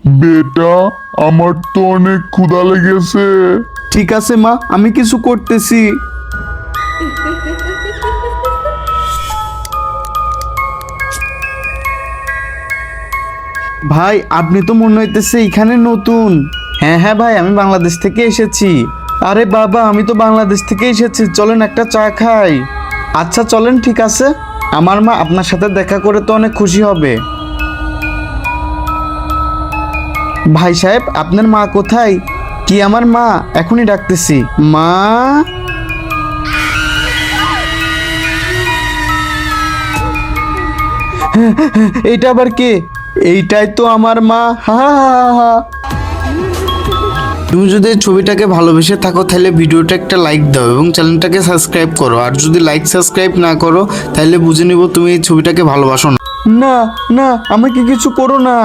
বেটা, আমার তো অনেক ক্ষুধা লেগেছে। ঠিক আছে মা, আমি কিছু করতেছি। ভাই, আপনি তো মনে হইতেছে এখানে নতুন। হ্যাঁ হ্যাঁ ভাই, আমি বাংলাদেশ থেকে এসেছি। আরে বাবা, আমি তো বাংলাদেশ থেকে এসেছি, চলেন একটা চা খাই। আচ্ছা চলেন, ঠিক আছে। আমার মা আপনার সাথে দেখা করে তো অনেক খুশি হবে। ভাই সাহেব, আপনার মা কোথায়? কি, আমার মা? এখনই ডাকতেছি। মা, এইটা আবার কে? এইটাই তো আমার মা। হা হা হা হা। তুমি যদি এই ছবিটাকে ভালোবেসে থাকো তাহলে ভিডিওটা একটা লাইক দাও এবং চ্যানেলটাকে সাবস্ক্রাইব করো। আর যদি লাইক সাবস্ক্রাইব না করো তাহলে বুঝে নিব তুমি এই ছবিটাকে ভালোবাসো না। না না, আমাকে কিছু করো না।